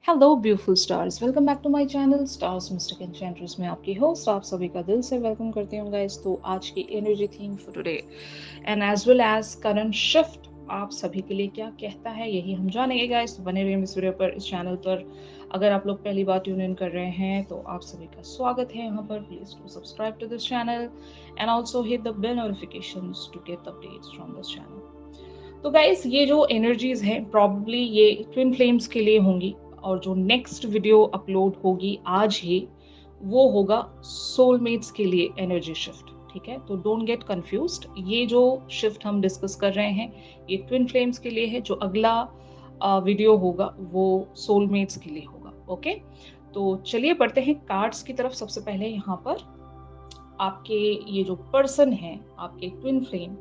Hello beautiful stars, welcome back to my channel stars mystic enchantress में आपकी host आप सभी का दिल से वेलकम करती हूँ गाइस। तो आज की energy theme for today and as well as current shift आप सभी के लिए क्या कहता है, यही हम जानेंगे गाइस। तो बने रहिए इस वीडियो पर, इस चैनल पर। अगर आप लोग पहली बार ट्यून इन कर रहे हैं तो आप सभी का स्वागत है यहाँ पर। Please to subscribe to this channel and also hit the bell notifications to get updates from this channel. तो गाइस, ये जो एनर्जीज हैं प्रॉब्ली ये ट्विन फ्लेम्स के लिए होंगी, और जो नेक्स्ट वीडियो अपलोड होगी आज ही वो होगा सोलमेट्स के लिए एनर्जी शिफ्ट। ठीक है, तो डोंट गेट कंफ्यूज्ड। ये जो शिफ्ट हम डिस्कस कर रहे हैं ये ट्विन फ्लेम्स के लिए है। जो अगला वीडियो होगा वो सोलमेट्स के लिए होगा। ओके, तो चलिए बढ़ते हैं कार्ड्स की तरफ। सबसे पहले यहाँ पर आपके ये जो पर्सन है, आपके ट्विन फ्लेम,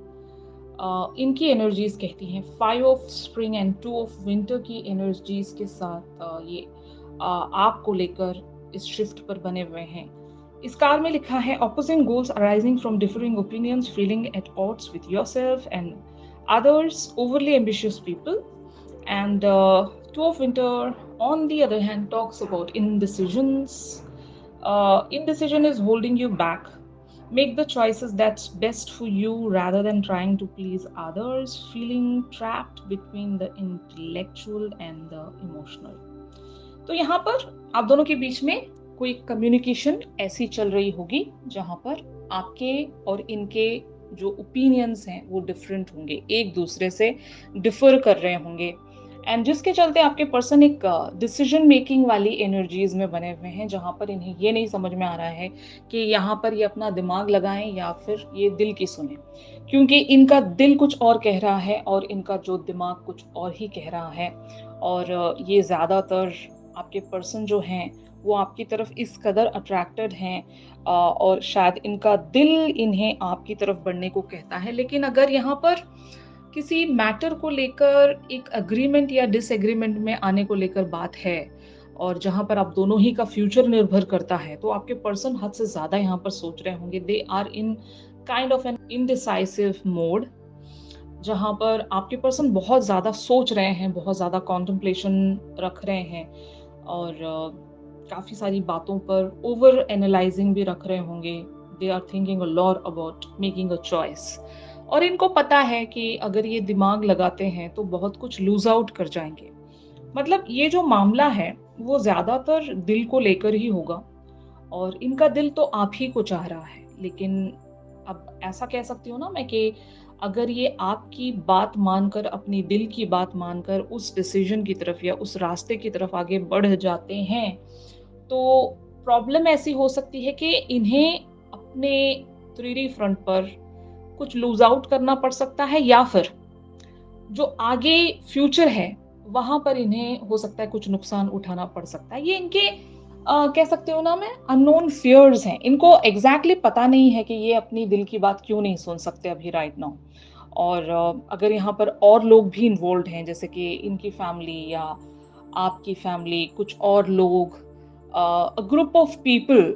इनकी एनर्जीज कहती हैं 5 of spring and 2 of winter की एनर्जीज के साथ ये आपको लेकर इस शिफ्ट पर बने हुए हैं। इस कार्ड में लिखा है opposing goals arising from differing opinions, feeling at odds with yourself and others, overly ambitious people. And 2 of winter, on the other hand, talks about indecisions. Indecision is holding you back. Make the choices that's best for you rather than trying to please others. Feeling trapped between the intellectual and the emotional. तो यहाँ पर आप दोनों के बीच में कोई communication ऐसी चल रही होगी जहाँ पर आपके और इनके जो ओपिनियंस हैं वो डिफरेंट होंगे, एक दूसरे से डिफर कर रहे होंगे, एंड जिसके चलते आपके पर्सन एक डिसीजन मेकिंग वाली एनर्जीज में बने हुए हैं, जहाँ पर इन्हें ये नहीं समझ में आ रहा है कि यहाँ पर ये अपना दिमाग लगाएं या फिर ये दिल की सुने, क्योंकि इनका दिल कुछ और कह रहा है और इनका जो दिमाग कुछ और ही कह रहा है। और ये ज़्यादातर आपके पर्सन जो हैं वो आपकी तरफ इस कदर अट्रैक्टेड हैं, और शायद इनका दिल इन्हें आपकी तरफ बढ़ने को कहता है। लेकिन अगर यहाँ पर किसी मैटर को लेकर एक अग्रीमेंट या डिसएग्रीमेंट में आने को लेकर बात है, और जहां पर आप दोनों ही का फ्यूचर निर्भर करता है, तो आपके पर्सन हद से ज्यादा यहाँ पर सोच रहे होंगे। They are in kind of an indecisive mode, जहां पर आपके पर्सन बहुत ज्यादा सोच रहे हैं, बहुत ज्यादा कॉन्टेम्पलेशन रख रहे हैं, और काफी सारी बातों पर ओवर एनालाइजिंग भी रख रहे होंगे। They are thinking a lot about making a choice, और इनको पता है कि अगर ये दिमाग लगाते हैं तो बहुत कुछ लूज आउट कर जाएंगे। मतलब ये जो मामला है वो ज्यादातर दिल को लेकर ही होगा, और इनका दिल तो आप ही को चाह रहा है। लेकिन अब ऐसा कह सकती हूँ ना मैं कि अगर ये आपकी बात मानकर, अपनी दिल की बात मानकर उस डिसीजन की तरफ या उस रास्ते की तरफ आगे बढ़ जाते हैं, तो प्रॉब्लम ऐसी हो सकती है कि इन्हें अपने 3D फ्रंट पर कुछ लूज आउट करना पड़ सकता है, या फिर जो आगे फ्यूचर है वहां पर इन्हें हो सकता है कुछ नुकसान उठाना पड़ सकता है। ये इनके कह सकते हो ना मैं, अननोन फियर्स हैं। इनको एग्जैक्टली पता नहीं है कि ये अपनी दिल की बात क्यों नहीं सुन सकते अभी राइट नाउ। और अगर यहाँ पर और लोग भी इन्वॉल्व हैं, जैसे कि इनकी फैमिली या आपकी फैमिली, कुछ और लोग, ग्रुप ऑफ पीपल,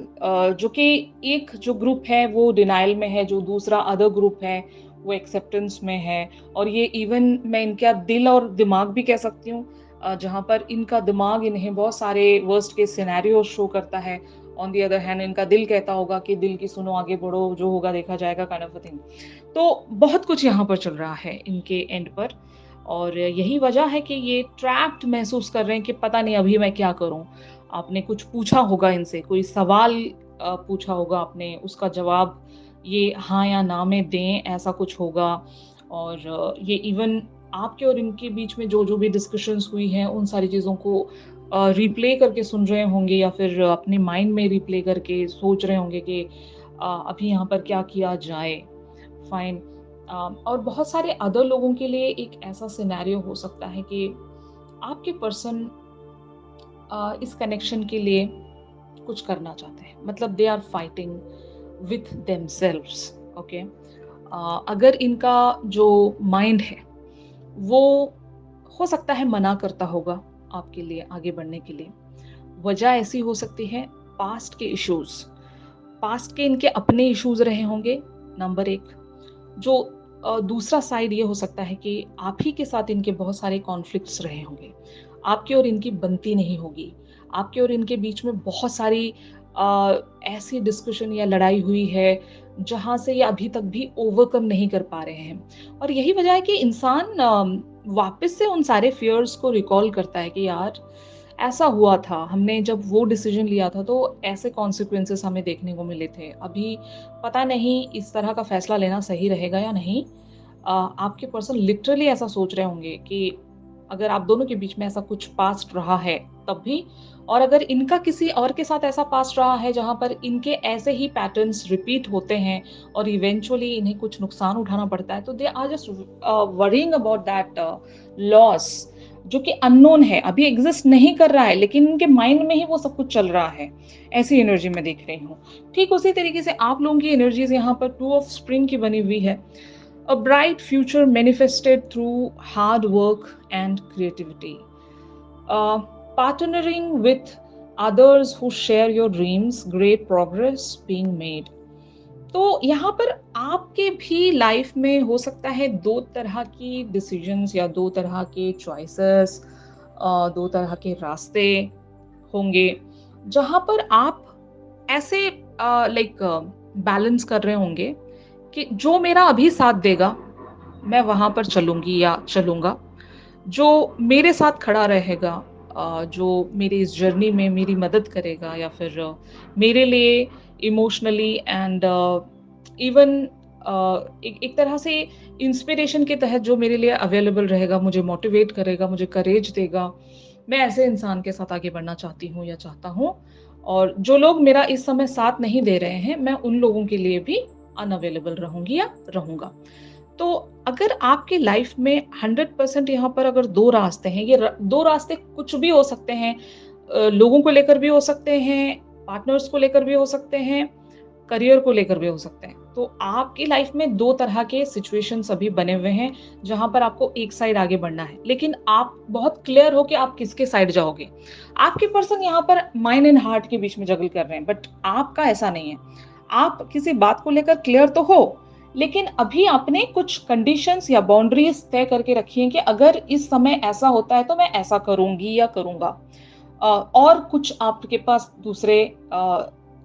जो कि एक जो ग्रुप है वो डिनाइल में है, जो दूसरा अदर ग्रुप है वो एक्सेप्टेंस में है। और ये इवन मैं इनका दिल और दिमाग भी कह सकती हूँ, जहाँ पर इनका दिमाग इन्हें बहुत सारे वर्स्ट के सिनेरियो शो करता है। ऑन दी अदर हैंड इनका दिल कहता होगा कि दिल की सुनो, आगे बढ़ो, जो होगा देखा जाएगा, काइंड ऑफ अ थिंग। तो बहुत कुछ यहाँ पर चल रहा है इनके एंड पर, और यही वजह है कि ये ट्रैप्ड महसूस कर रहे हैं कि पता नहीं अभी मैं क्या करूं। आपने कुछ पूछा होगा इनसे, कोई सवाल पूछा होगा आपने, उसका जवाब ये हाँ या ना में दें, ऐसा कुछ होगा। और ये इवन आपके और इनके बीच में जो जो भी डिस्कशंस हुई हैं उन सारी चीज़ों को रिप्ले करके सुन रहे होंगे, या फिर अपने माइंड में रिप्ले करके सोच रहे होंगे कि अभी यहाँ पर क्या किया जाए। फाइन। और बहुत सारे अदर लोगों के लिए एक ऐसा सिनेरियो हो सकता है कि आपके पर्सन इस कनेक्शन के लिए कुछ करना चाहते हैं, मतलब they are fighting with themselves. Okay, अगर इनका जो माइंड है वो हो सकता है मना करता होगा आपके लिए आगे बढ़ने के लिए। वजह ऐसी हो सकती है पास्ट के इश्यूज, पास्ट के इनके अपने इश्यूज रहे होंगे नंबर एक। जो दूसरा साइड ये हो सकता है कि आप ही के साथ इनके बहुत सारे कॉन्फ्लिक्ट्स रहे होंगे। आपकी और इनकी बनती नहीं होगी। आपके और इनके बीच में बहुत सारी ऐसी डिस्कशन या लड़ाई हुई है, जहाँ से ये अभी तक भी ओवरकम नहीं कर पा रहे हैं। और यही वजह है कि इंसान वापस से उन सारे फ़ियर्स को रिकॉल करता है कि यार, ऐसा हुआ था, हमने जब वो डिसीज़न लिया था तो ऐसे कॉन्सिक्वेंसेस हमें देखने को मिले थे। अभी पता नहीं इस तरह का फ़ैसला लेना सही रहेगा या नहीं। आपके पर्सन लिटरली ऐसा सोच रहे होंगे कि अगर आप दोनों के बीच में ऐसा कुछ पास्ट रहा है तब भी, और अगर इनका किसी और के साथ ऐसा पास्ट रहा है जहाँ पर इनके ऐसे ही पैटर्न्स रिपीट होते हैं और इवेंचुअली इन्हें कुछ नुकसान उठाना पड़ता है, तो they are just worrying about that loss, जो कि अननोन है, अभी एग्जिस्ट नहीं कर रहा है, लेकिन उनके माइंड में ही वो सब कुछ चल रहा है। ऐसी एनर्जी मैं देख रही हूँ। ठीक उसी तरीके से आप लोगों की एनर्जीज यहाँ पर टू ऑफ स्प्रिंग की बनी हुई है। A bright future manifested through hard work and creativity. Uh, Partnering with others who share your dreams, great progress being made. तो यहाँ पर आपके भी लाइफ में हो सकता है दो तरह की डिसीजंस या दो तरह के चॉइसेस, दो तरह के रास्ते होंगे, जहाँ पर आप ऐसे लाइक बैलेंस कर रहे होंगे कि जो मेरा अभी साथ देगा, मैं वहाँ पर चलूँगी या चलूँगा। जो मेरे साथ खड़ा रहेगा, जो मेरी इस जर्नी में मेरी मदद करेगा, या फिर मेरे लिए इमोशनली एंड इवन एक एक तरह से इंस्पिरेशन के तहत जो मेरे लिए अवेलेबल रहेगा, मुझे मोटिवेट करेगा, मुझे करेज देगा, मैं ऐसे इंसान के साथ आगे बढ़ना चाहती हूँ या चाहता हूँ। और जो लोग मेरा इस समय साथ नहीं दे रहे हैं, मैं उन लोगों के लिए भी अनअवेलेबल रहूँगी या रहूँगा। तो अगर आपकी लाइफ में 100% यहाँ पर अगर 2 रास्ते हैं, ये 2 रास्ते कुछ भी हो सकते हैं, लोगों को लेकर भी हो सकते हैं, पार्टनर्स को लेकर भी हो सकते हैं, करियर को लेकर भी हो सकते हैं। तो आपकी लाइफ में 2 तरह के सिचुएशंस अभी बने हुए हैं, जहाँ पर आपको एक साइड आगे बढ़ना है। लेकिन आप बहुत क्लियर हो कि आप किसके साइड जाओगे। आपके पर्सन यहाँ पर माइंड एंड हार्ट के बीच में जगल कर रहे हैं, बट आपका ऐसा नहीं है। आप किसी बात को लेकर क्लियर तो हो, लेकिन अभी आपने कुछ कंडीशंस या बाउंड्रीज तय करके रखी हैं कि अगर इस समय ऐसा होता है तो मैं ऐसा करूँगी या करूँगा। और कुछ आपके पास दूसरे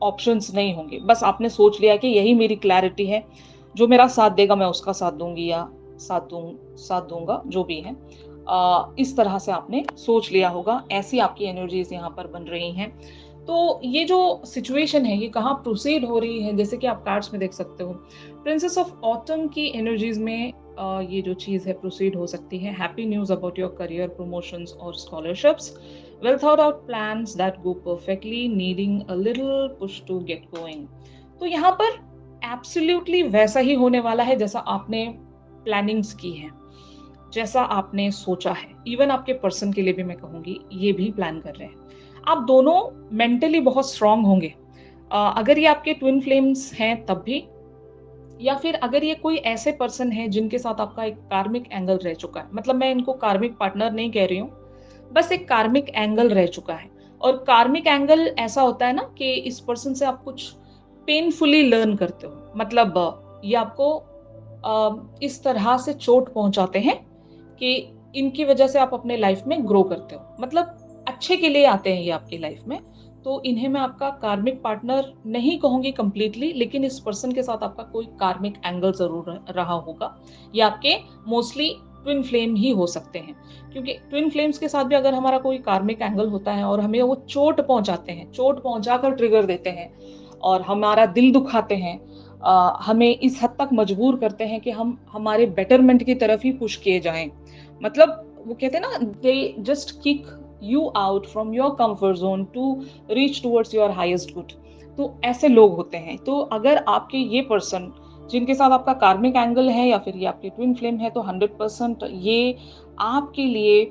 ऑप्शंस नहीं होंगे। बस आपने सोच लिया कि यही मेरी क्लैरिटी है, जो मेरा साथ देगा मैं उसका साथ दूँगी या साथ दूँगा, जो भी है। इस तरह से आपने सोच लिया होगा, ऐसी आपकी एनर्जीज़ यहाँ पर बन रही हैं। तो ये जो सिचुएशन है, ये कहाँ प्रोसीड हो रही है, जैसे कि आप कार्ड्स में देख सकते हो। प्रिंसेस ऑफ ऑटम की एनर्जीज़ में ये जो चीज़ है प्रोसीड हो सकती है। Happy news about your career, promotions और scholarships. Well thought out plans that go perfectly, needing a little push to get going. तो यहाँ पर एब्सोल्युटली वैसा ही होने वाला है जैसा आपने प्लानिंग्स की है, जैसा आपने सोचा है। इवन आपके पर्सन के लिए भी मैं कहूँगी, ये भी प्लान कर रहे हैं। आप दोनों मेंटली बहुत स्ट्रांग होंगे। अगर ये आपके ट्विन फ्लेम्स हैं तब भी, या फिर अगर ये कोई ऐसे पर्सन है जिनके साथ आपका एक कार्मिक एंगल रह चुका है, मतलब मैं इनको कार्मिक पार्टनर नहीं कह रही हूँ, बस एक कार्मिक एंगल रह चुका है। और कार्मिक एंगल ऐसा होता है ना कि इस पर्सन से आप कुछ पेनफुली लर्न करते हो, मतलब ये आपको इस तरह से चोट पहुंचाते हैं कि इनकी वजह से आप अपने लाइफ में ग्रो करते हो, मतलब अच्छे के लिए आते हैं ये आपकी लाइफ में। तो इन्हें मैं आपका कार्मिक पार्टनर नहीं कहूंगी कंप्लीटली, लेकिन इस पर्सन के साथ आपका कोई कार्मिक एंगल जरूर रहा होगा। ये आपके मोस्टली ट्विन फ्लेम ही हो सकते हैं, क्योंकि ट्विन फ्लेम्स के साथ भी अगर हमारा कोई कार्मिक एंगल होता है और हमें वो चोट पहुंचाते हैं, चोट पहुंचाकर ट्रिगर देते हैं और हमारा दिल दुखाते हैं, हमें इस हद तक मजबूर करते हैं कि हम हमारे बेटरमेंट की तरफ ही पुश किए जाएं। मतलब वो कहते हैं ना, they just kick you out from your comfort zone to reach towards your highest good. तो ऐसे लोग होते हैं। तो अगर आपके ये पर्सन जिनके साथ आपका कार्मिक एंगल है या फिर ये आपके ट्विन फ्लेम है, तो 100% ये आपके लिए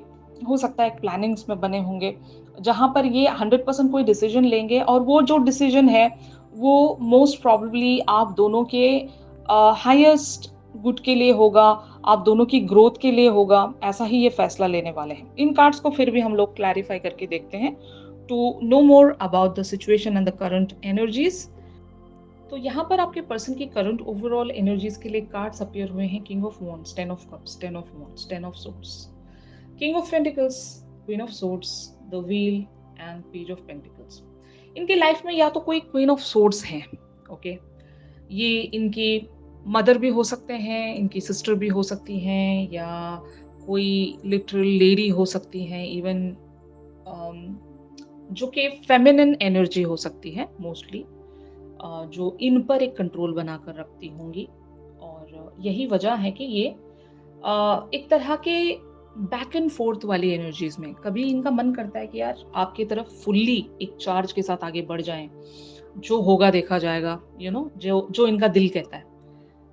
हो सकता है प्लानिंग्स में बने होंगे, जहां पर ये 100% कोई डिसीजन लेंगे, और वो जो डिसीजन है वो मोस्ट प्रोबेबली आप दोनों के हाईएस्ट गुड के लिए होगा, आप दोनों की ग्रोथ के लिए होगा। ऐसा ही ये फैसला लेने वाले हैं। इन कार्ड्स को फिर भी हम लोग क्लैरिफाई करके देखते हैं to know more about the situation and the current energies. तो यहाँ पर आपके पर्सन की करंट ओवरऑल एनर्जीज के लिए कार्ड्स अपीयर हुए हैं। King of wands, 10 of cups, 10 of wands, 10 of swords, king of pentacles, queen of swords, the wheel and page of pentacles. इनके लाइफ में या तो कोई क्वीन ऑफ सोर्ड्स हैं, ओके, ये इनकी मदर भी हो सकते हैं, इनकी सिस्टर भी हो सकती हैं, या कोई लिटरल लेडी हो सकती हैं, इवन जो कि फेमिनिन एनर्जी हो सकती है मोस्टली, जो इन पर एक कंट्रोल बनाकर रखती होंगी। और यही वजह है कि ये एक तरह के बैक एंड फोर्थ वाली एनर्जीज में कभी इनका मन करता है कि यार आपकी तरफ फुल्ली एक चार्ज के साथ आगे बढ़ जाएं, जो होगा देखा जाएगा, जो जो इनका दिल कहता है।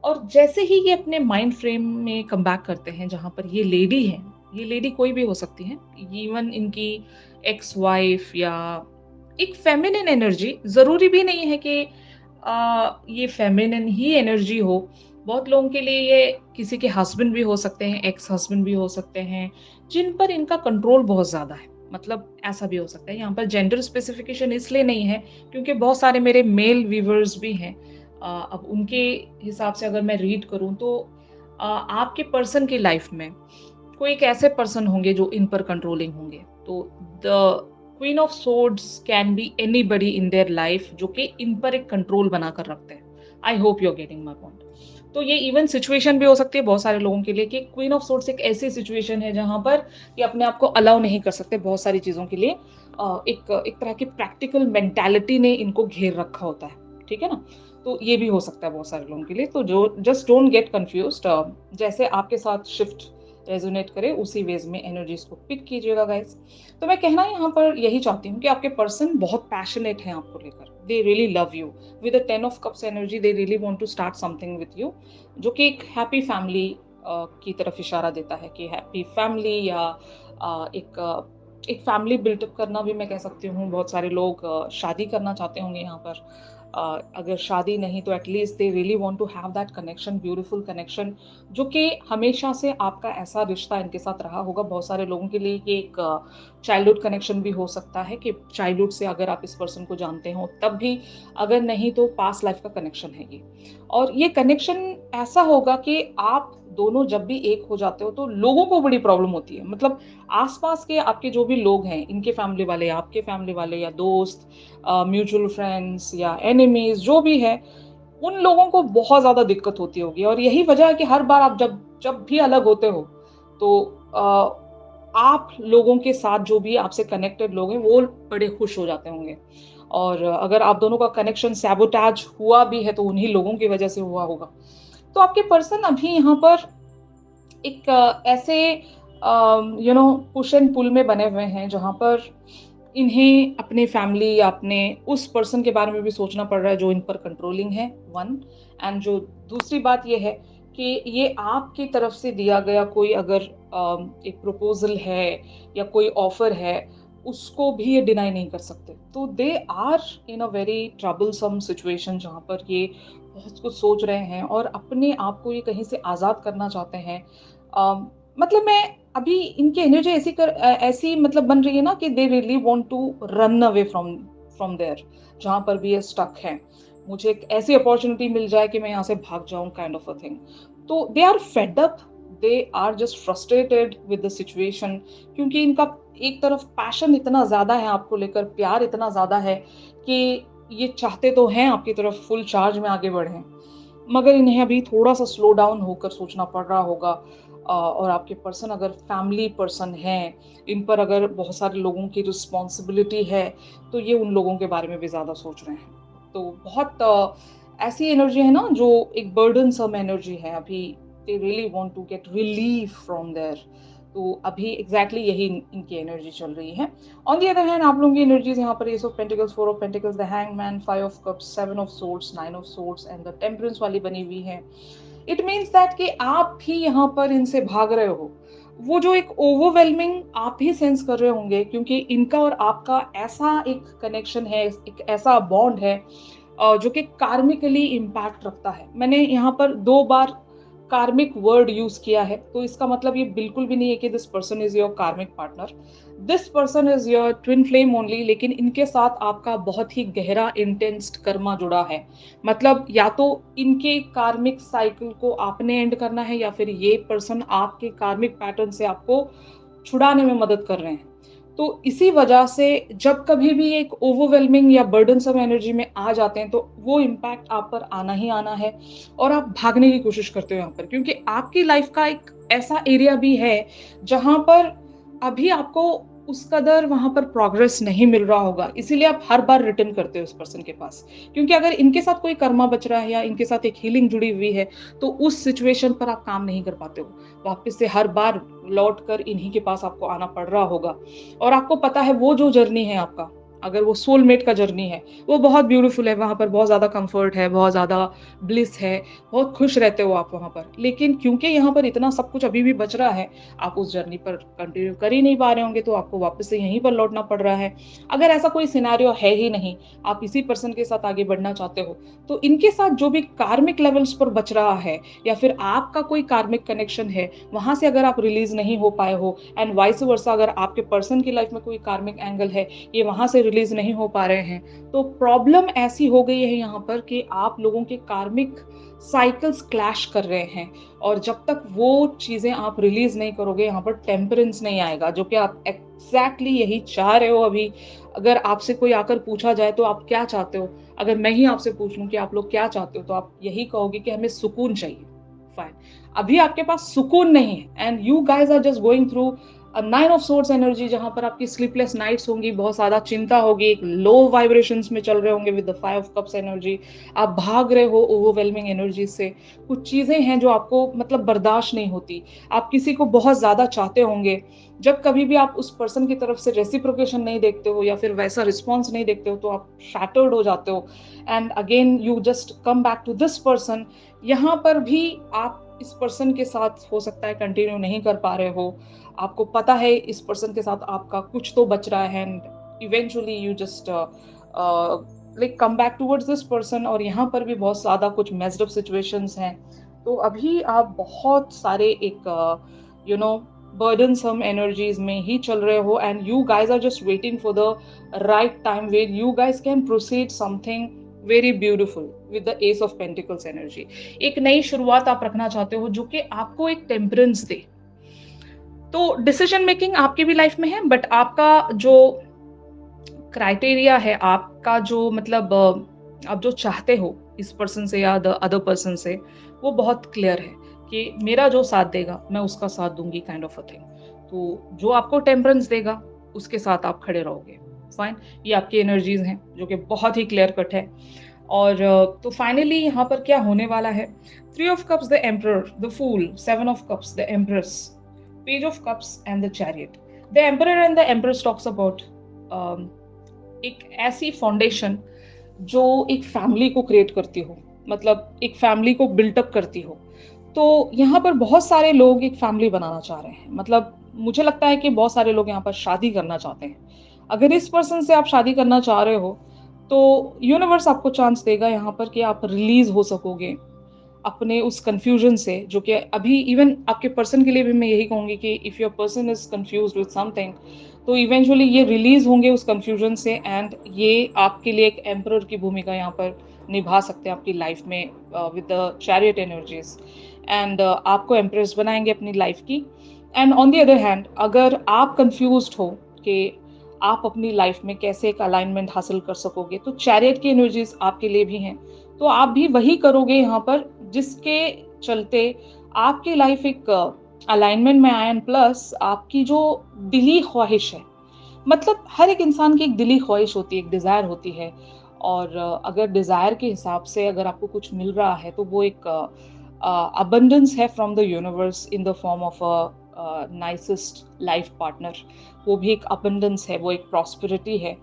और जैसे ही ये अपने माइंड फ्रेम में कम बैक करते हैं, जहां पर ये लेडी है, ये लेडी कोई भी हो सकती है, इवन इनकी एक्स वाइफ या एक फेमिनिन एनर्जी, जरूरी भी नहीं है कि ये फेमिनिन ही एनर्जी हो। बहुत लोगों के लिए ये किसी के हस्बैंड भी हो सकते हैं, एक्स हस्बैंड भी हो सकते हैं, जिन पर इनका कंट्रोल बहुत ज्यादा है। मतलब ऐसा भी हो सकता है। यहाँ पर जेंडर स्पेसिफिकेशन इसलिए नहीं है क्योंकि बहुत सारे मेरे मेल व्यूवर्स भी हैं। अब उनके हिसाब से अगर मैं रीड करूं तो आपके पर्सन की लाइफ में कोई एक ऐसे पर्सन होंगे जो इन पर कंट्रोलिंग होंगे। तो the queen of swords can be anybody in their life जो कि इन पर एक कंट्रोल बनाकर रखते हैं। I hope you are getting my point. तो ये इवन सिचुएशन भी हो सकती है बहुत सारे लोगों के लिए कि क्वीन ऑफ सोर्ड्स एक ऐसी सिचुएशन है जहां पर ये अपने आप को अलाउ नहीं कर सकते बहुत सारी चीजों के लिए। एक तरह की प्रैक्टिकल मेंटालिटी ने इनको घेर रखा होता है, ठीक है ना। तो ये भी हो सकता है बहुत सारे लोगों के लिए। तो जो जस्ट डोंट गेट कंफ्यूज्ड, जैसे आपके साथ शिफ्ट रेजोनेट करे उसी वेज में एनर्जीज को पिक कीजिएगा गाइस। तो मैं कहना यहाँ पर यही चाहती हूँ कि आपके पर्सन बहुत पैशनेट हैं आपको लेकर, they really love you with the 10 of cups energy, they really want to start something with you, जो कि एक हैप्पी फैमिली की तरफ इशारा देता है कि हैप्पी फैमिली या एक फैमिली बिल्टअप करना भी मैं कह सकती हूँ। बहुत सारे लोग शादी करना चाहते होंगे यहाँ पर, अगर शादी नहीं तो at least they really want to have that connection, beautiful connection, जो कि हमेशा से आपका ऐसा रिश्ता इनके साथ रहा होगा। बहुत सारे लोगों के लिए ये एक चाइल्डहुड कनेक्शन भी हो सकता है कि चाइल्डहुड से अगर आप इस पर्सन को जानते हो तब भी, अगर नहीं तो पास्ट लाइफ का कनेक्शन है ये। और ये कनेक्शन ऐसा होगा कि आप दोनों जब भी एक हो जाते हो तो लोगों को बड़ी प्रॉब्लम होती है। मतलब आसपास के आपके जो भी लोग हैं, इनके फैमिली वाले, आपके फैमिली वाले, या दोस्त, म्यूचुअल फ्रेंड्स या एनिमीज जो भी है, उन लोगों को बहुत ज्यादा दिक्कत होती होगी। और यही वजह है कि हर बार आप जब जब भी अलग होते हो तो आप लोगों के साथ जो भी आपसे कनेक्टेड लोग हैं वो बड़े खुश हो जाते होंगे। और अगर आप दोनों का कनेक्शन सैबोटैज हुआ भी है तो उन्हीं लोगों की वजह से हुआ होगा। तो आपके पर्सन अभी यहाँ पर एक ऐसे पुश एंड पुल में बने हुए हैं जहां पर इन्हें अपने फैमिली या अपने उस पर्सन के बारे में भी सोचना पड़ रहा है जो इन पर कंट्रोलिंग है, वन। एंड जो दूसरी बात ये है कि ये आपकी तरफ से दिया गया कोई अगर एक प्रपोजल है या कोई ऑफर है, उसको भी ये डिनाई नहीं कर सकते। तो they are in a very troublesome situation जहाँ पर ये बहुत कुछ सोच रहे हैं और अपने आप को ये कहीं से आज़ाद करना चाहते हैं। मतलब मैं अभी इनकी एनर्जी ऐसी मतलब बन रही है ना कि they really want to run away from from there, जहां पर भी ये स्टक है। मुझे एक ऐसी अपॉर्चुनिटी मिल जाए कि मैं यहाँ से भाग जाऊं, काइंड ऑफ अ थिंग। तो they are fed up, they are just frustrated with the situation, क्योंकि इनका एक तरफ पैशन इतना ज्यादा है आपको लेकर, प्यार इतना ज्यादा है कि ये चाहते तो हैं आपकी तरफ फुल चार्ज में आगे बढ़े, मगर इन्हें अभी थोड़ा सा स्लो डाउन होकर सोचना पड़ रहा होगा। और आपके पर्सन अगर फैमिली पर्सन हैं, इन पर अगर बहुत सारे लोगों की रिस्पॉन्सिबिलिटी है, तो ये उन लोगों के बारे में भी ज़्यादा सोच रहे हैं। तो बहुत ऐसी एनर्जी है ना जो एक बर्डन सम एनर्जी है अभी, they really want to get relief from there. तो अभी एग्जैक्टली यही इनकी एनर्जी चल रही है। ऑन दी अदर हैंड आप लोगों की एनर्जीज यहाँ पर S of pentacles, four of pentacles, the hangman, five of cups, seven of swords, nine of swords and the temperance वाली बनी हुई है। इट मीन्स दैट कि आप भी यहाँ पर इनसे भाग रहे हो। वो जो एक ओवरवेलमिंग आप ही सेंस कर रहे होंगे, क्योंकि इनका और आपका ऐसा एक कनेक्शन है, एक ऐसा बॉन्ड है जो कि कार्मिकली इम्पैक्ट रखता है। मैंने यहाँ पर 2 बार कार्मिक वर्ड यूज किया है, तो इसका मतलब ये बिल्कुल भी नहीं है कि दिस पर्सन इज योर कार्मिक partner. This person is your twin flame only, लेकिन इनके साथ आपका बहुत ही गहरा इंटेंस कर्मा जुड़ा है। मतलब या तो इनके कार्मिक साइकिल को आपने एंड करना है, या फिर ये पर्सन आपके कार्मिक पैटर्न से आपको छुड़ाने में मदद कर रहे हैं। तो इसी वजह से जब कभी भी एक ओवरवेलमिंग या बर्डनसम एनर्जी में आ जाते हैं, तो वो इम्पैक्ट आप पर आना ही आना है और आप भागने की कोशिश करते हो यहाँ पर, क्योंकि आपकी लाइफ का एक ऐसा एरिया भी है जहाँ पर अभी आपको उस कदर वहाँ पर प्रोग्रेस नहीं मिल रहा होगा, इसीलिए आप हर बार रिटर्न करते हो उस पर्सन के पास। क्योंकि अगर इनके साथ कोई कर्मा बच रहा है या इनके साथ एक हीलिंग जुड़ी हुई है, तो उस सिचुएशन पर आप काम नहीं कर पाते हो। वापस से हर बार लौट कर इन्हीं के पास आपको आना पड़ रहा होगा। और आपको पता है वो जो जर्नी है आपका, अगर वो सोलमेट का जर्नी है, वो बहुत ब्यूटीफुल है, वहाँ पर बहुत ज़्यादा कम्फर्ट है, बहुत ज़्यादा ब्लिस है, बहुत खुश रहते हो आप वहाँ पर। लेकिन क्योंकि यहाँ पर इतना सब कुछ अभी भी बच रहा है, आप उस जर्नी पर कंटिन्यू कर ही नहीं पा रहे होंगे, तो आपको वापस से यहीं पर लौटना पड़ रहा है। अगर ऐसा कोई सिनेरियो है ही नहीं, आप इसी पर्सन के साथ आगे बढ़ना चाहते हो, तो इनके साथ जो भी कार्मिक लेवल्स पर बच रहा है या फिर आपका कोई कार्मिक कनेक्शन है, वहाँ से अगर आप रिलीज़ नहीं हो पाए हो एंड वाइस वर्सा, अगर आपके पर्सन की लाइफ में कोई कार्मिक एंगल है, ये वहाँ से रिलीज़ नहीं हो पा रहे हैं, तो प्रॉब्लम ऐसी हो गई है यहाँ पर कि आप लोगों के कार्मिक साइकिल्स क्लैश कर रहे हैं। और जब तक वो चीज़ें आप रिलीज़ नहीं करोगे, यहाँ पर टेम्परेंस नहीं आएगा, जो कि आप एग्ज़ैक्टली यही चाह रहे हो अभी। अगर आपसे कोई आकर पूछा जाए तो आप क्या चाहते हो? अगर मैं ही आपसे पूछ लूँ कि आप लोग क्या चाहते हो, तो आप यही कहोगे कि हमें सुकून चाहिए। फाइन। अभी आपके पास सुकून नहीं है and you guys are just going through nine of swords energy, जहाँ पर आपकी स्लीपलेस नाइट्स होंगी, बहुत ज़्यादा चिंता होगी, एक लो वाइब्रेशंस में चल रहे होंगे with the five of cups energy. आप भाग रहे हो ओवरवेलमिंग एनर्जी से। कुछ चीज़ें हैं जो आपको मतलब बर्दाश्त नहीं होती। आप किसी को बहुत ज़्यादा चाहते होंगे, जब कभी भी आप उस पर्सन की तरफ से रेसिप्रोकेशन नहीं देखते हो या फिर वैसा रिस्पॉन्स नहीं देखते हो, तो आप शैटर्ड हो जाते हो and again you just come back to this person. यहाँ पर भी आप इस पर्सन के साथ हो सकता है कंटिन्यू नहीं कर पा रहे हो। आपको पता है इस पर्सन के साथ आपका कुछ तो बच रहा है and eventually you just like come back towards this person. और यहाँ पर भी बहुत ज़्यादा कुछ मेस्ड अप सिचुएशंस हैं। तो अभी आप बहुत सारे एक यू नो बर्डनसम एनर्जीज में ही चल रहे हो and you guys are just waiting for the right time where you guys can proceed something very beautiful with the ace of pentacles energy. एक नई शुरुआत आप रखना चाहते हो जो कि आपको एक टेम्परेंस दे। तो डिसीजन मेकिंग आपकी भी लाइफ में है, बट आपका जो क्राइटेरिया है, आपका जो मतलब आप जो चाहते हो इस पर्सन से या द अदर पर्सन से, वो बहुत क्लियर है कि मेरा जो साथ देगा मैं उसका साथ दूंगी, काइंड ऑफ अ थिंग। तो जो आपको टेम्परेंस देगा उसके साथ आप खड़े रहोगे। फाइन। ये आपकी एनर्जीज हैं जो कि बहुत ही क्लियर कट है। और तो फाइनली यहाँ पर क्या होने वाला है? Three of cups the emperor, the fool, seven of cups the empress, page of cups and the chariot. The emperor and the empress talks about एक ऐसी फाउंडेशन जो एक फैमिली को क्रिएट करती हो, मतलब एक फैमिली को बिल्टअप करती हो। तो यहाँ पर बहुत सारे लोग एक फैमिली बनाना चाह रहे हैं, मतलब मुझे लगता है कि बहुत सारे लोग यहाँ पर शादी करना चाहते हैं। अगर इस पर्सन से आप शादी करना चाह रहे हो, तो यूनिवर्स आपको चांस देगा यहाँ पर कि आप रिलीज हो सकोगे अपने उस कंफ्यूजन से, जो कि अभी इवन आपके पर्सन के लिए भी मैं यही कहूंगी कि if your person is confused with something, तो इवेंचुअली ये रिलीज होंगे उस कंफ्यूजन से एंड ये आपके लिए एक एम्परर की भूमिका यहाँ पर निभा सकते हैं आपकी लाइफ में with the chariot energies. And आपको एम्प्रेस बनाएंगे अपनी लाइफ की। And on the other hand, अगर आप कंफ्यूज्ड हो कि आप अपनी लाइफ में कैसे एक अलाइनमेंट हासिल कर सकोगे, तो चैरियट की एनर्जीज आपके लिए भी हैं। तो आप भी वही करोगे यहाँ पर जिसके चलते आपकी लाइफ एक अलाइनमेंट में आए एंड प्लस आपकी जो दिली ख्वाहिश है, मतलब हर एक इंसान की एक दिली ख्वाहिश होती है, एक डिज़ायर होती है। और अगर डिज़ायर के हिसाब से अगर आपको कुछ मिल रहा है, तो वो एक अबंडेंस है from the universe in the form of a nicest life partner. वो भी एक अबंडेंस है, वो एक प्रॉस्पेरिटी है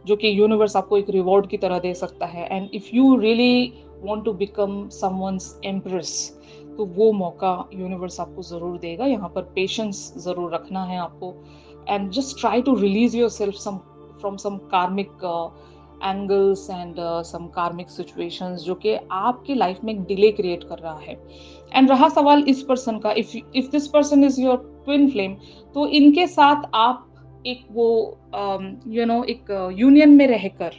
जो कि यूनिवर्स आपको एक रिवॉर्ड की तरह दे सकता है। And if you really want to become someone's empress, तो वो मौका यूनिवर्स आपको ज़रूर देगा। यहाँ पर पेशेंस ज़रूर रखना है आपको and just try to release yourself some from some karmic angles and some कार्मिक सिचुएशंस जो कि आपकी लाइफ में एक डिले क्रिएट कर रहा है। एंड रहा सवाल इस पर्सन का, if this person is your twin flame, तो इनके साथ आप एक वो एक यूनियन में रहकर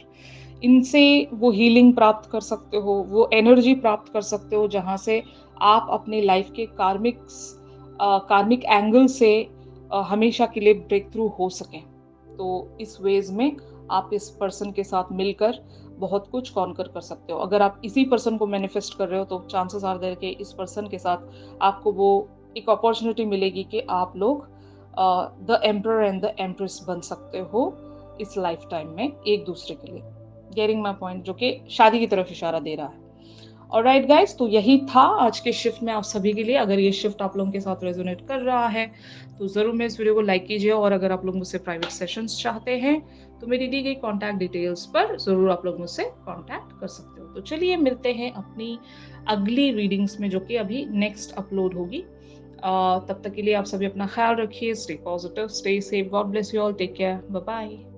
इनसे वो हीलिंग प्राप्त कर सकते हो, वो एनर्जी प्राप्त कर सकते हो, जहाँ से आप अपनी लाइफ के कार्मिक एंगल से हमेशा के लिए ब्रेक थ्रू हो सकें। तो इस वेज में आप इस पर्सन के साथ मिलकर बहुत कुछ कॉन्कर कर सकते हो। अगर आप इसी पर्सन को मैनिफेस्ट कर रहे हो तो चांसेस आर देयर कि इस पर्सन के साथ आपको वो एक अपॉर्चुनिटी मिलेगी कि आप लोग the emperor and the empress बन सकते हो इस लाइफ टाइम में एक दूसरे के लिए। गेटिंग माई पॉइंट, जो कि शादी की तरफ इशारा दे रहा है। ऑलराइट गाइस, तो यही था आज के शिफ्ट में आप सभी के लिए। अगर ये शिफ्ट आप लोगों के साथ रेजोनेट कर रहा है तो ज़रूर मेरे इस वीडियो को लाइक कीजिए, और अगर आप लोग मुझसे प्राइवेट सेशंस चाहते हैं तो मेरी दी गई कॉन्टैक्ट डिटेल्स पर ज़रूर आप लोग मुझसे कॉन्टैक्ट कर सकते हो। तो चलिए मिलते हैं अपनी अगली रीडिंग्स में, जो कि अभी नेक्स्ट अपलोड होगी। तब तक के लिए आप सभी अपना ख्याल रखिए, stay positive, stay safe, God bless you all, take care, bye bye.